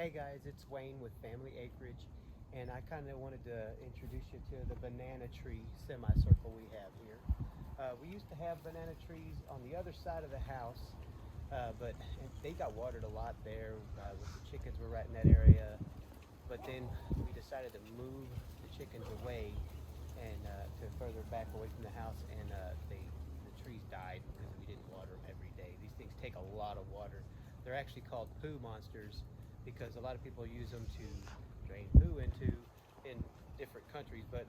Hey guys, it's Wayne with Family Acreage, and I kind of wanted to introduce you to the banana tree semicircle we have here. We used to have banana trees on the other side of the house, but they got watered a lot there. The chickens were right in that area, but then we decided to move the chickens away and to further back away from the house, and the trees died because we didn't water them every day. These things take a lot of water. They're actually called poo monsters, because a lot of people use them to drain poo into in different countries, but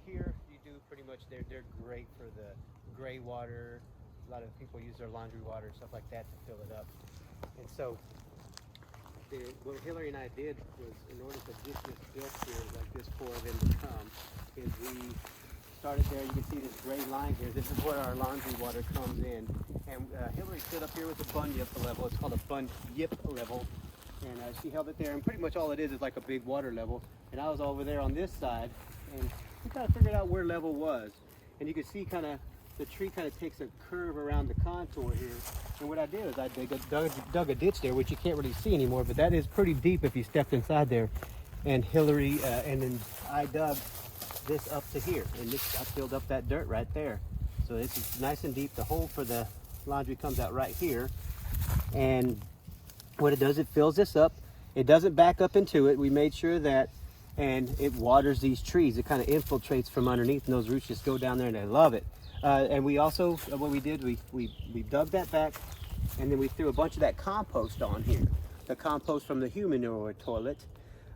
here you do pretty much. They're great for the gray water. A lot of people use their laundry water and stuff like that to fill it up. And so what Hillary and I did was, in order to get this built here like this for them to come, is we started there. You can see this gray line here. This is where our laundry water comes in, and Hillary stood up here with a bunyip level. It's called a bunyip level. And she held it there, and pretty much all it is like a big water level. And I was over there on this side, and we kind of figured out where level was. And you can see kind of the tree kind of takes a curve around the contour here. And what I did is I dug a ditch there, which you can't really see anymore, but that is pretty deep if you stepped inside there. And Hillary and then I dug this up to here, and I filled up that dirt right there. So this is nice and deep. The hole for the laundry comes out right here, and what it does, it fills this up. It doesn't back up into it. We made sure that, and it waters these trees. It kind of infiltrates from underneath, and those roots just go down there, and they love it. And we also, what we did, we dug that back, and then we threw a bunch of that compost on here. The compost from the human toilet,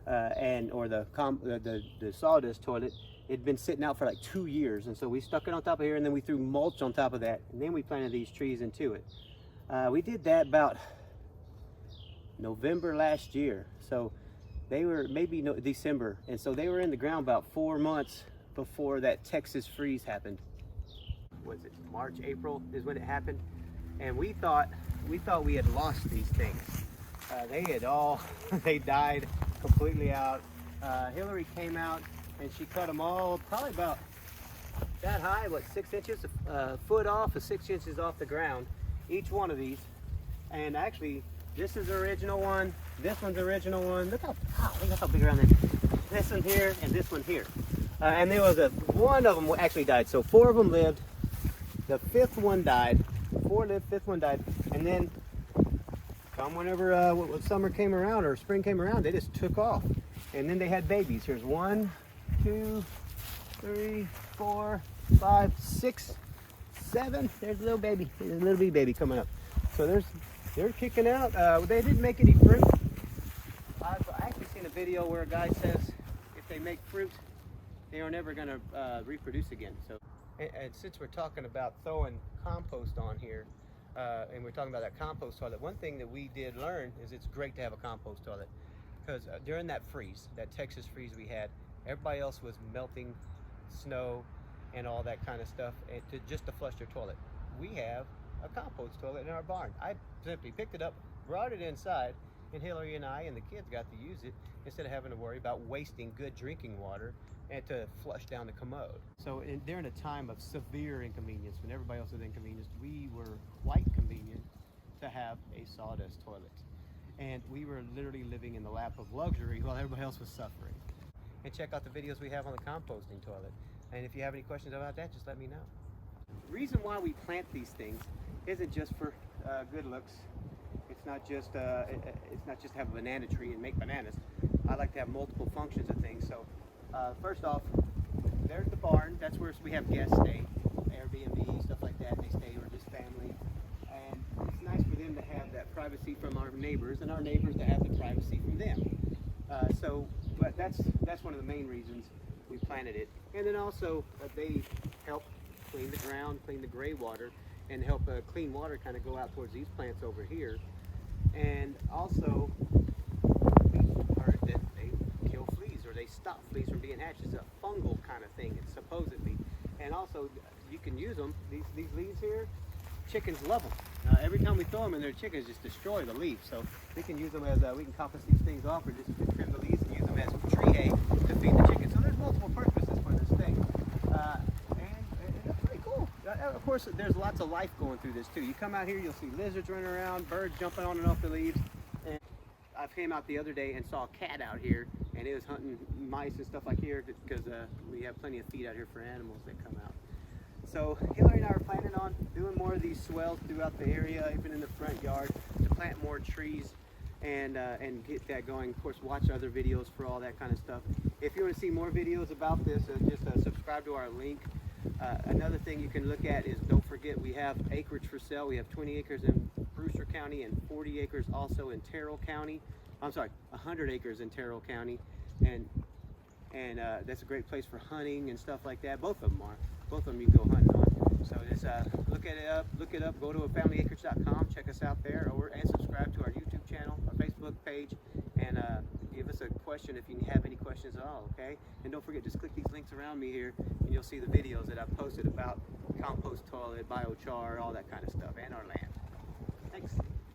or the sawdust toilet. It'd been sitting out for like 2 years, and so we stuck it on top of here, and then we threw mulch on top of that, and then we planted these trees into it. We did that about November last year, so they were maybe December, and so they were in the ground about 4 months before that Texas freeze happened. Was it March, April is when it happened? And we thought we had lost these things. They died completely out. Hillary came out and she cut them all probably about that high, 6 inches, a foot off, 6 inches off the ground, each one of these. And actually, this is the original one. This one's the original one. Look how big around there. This one here and this one here. And there was one of them actually died. So 4 of them lived. The 5th one died. 4 lived, 5th one died. And then whenever summer came around or spring came around, they just took off. And then they had babies. Here's 1, 2, 3, 4, 5, 6, 7. There's a little baby. There's a little baby coming up. So they're kicking out. They didn't make any fruit. I've actually seen a video where a guy says if they make fruit, they are never going to reproduce again. So, and since we're talking about throwing compost on here, and we're talking about that compost toilet, one thing that we did learn is it's great to have a compost toilet, because during that freeze, that Texas freeze we had, everybody else was melting snow and all that kind of stuff, and just to flush their toilet. We have a compost toilet in our barn. I simply picked it up, brought it inside, and Hillary and I and the kids got to use it instead of having to worry about wasting good drinking water and to flush down the commode. So during a time of severe inconvenience, when everybody else was inconvenienced, we were quite convenient to have a sawdust toilet. And we were literally living in the lap of luxury while everybody else was suffering. And check out the videos we have on the composting toilet. And if you have any questions about that, just let me know. The reason why we plant these things isn't just for good looks. It's not just to have a banana tree and make bananas. I like to have multiple functions of things. So first off, there's the barn. That's where we have guests stay, Airbnb, stuff like that. They stay, or just family. And it's nice for them to have that privacy from our neighbors, and our neighbors to have the privacy from them. But that's one of the main reasons we planted it. And then also they help clean the ground, clean the gray water, and help clean water kind of go out towards these plants over here. And also, we've heard that they kill fleas, or they stop fleas from being hatched. It's a fungal kind of thing, it's supposedly. And also, you can use them. These leaves here, chickens love them. Every time we throw them in there, chickens just destroy the leaves. So we can use them as, we can coppice these things off, or just trim the leaves and use them as tree hay to feed the chickens. So there's multiple purposes for this thing. Of course, there's lots of life going through this too. You come out here, you'll see lizards running around, birds jumping on and off the leaves. And I I came out the other day and saw a cat out here, and it was hunting mice and stuff like here because we have plenty of feed out here for animals that come out. So Hillary and I are planning on doing more of these swales throughout the area, even in the front yard, to plant more trees and get that going. Of course, watch other videos for all that kind of stuff. If you want to see more videos about this, just subscribe to our link. Another thing you can look at is, don't forget, we have acreage for sale. We have 20 acres in Brewster County and 40 acres also in Terrell County. I'm sorry, 100 acres in Terrell County, and that's a great place for hunting and stuff like that. Both of them are. Both of them you can go hunting on. So just look it up. Go to familyacreage.com. Check us out there, and subscribe to our YouTube channel, our Facebook page, and give us a question if you have any questions at all. Okay? And don't forget, just click these links around me here, and you'll see the videos that I've posted about compost toilet, biochar, all that kind of stuff, and our land. Thanks.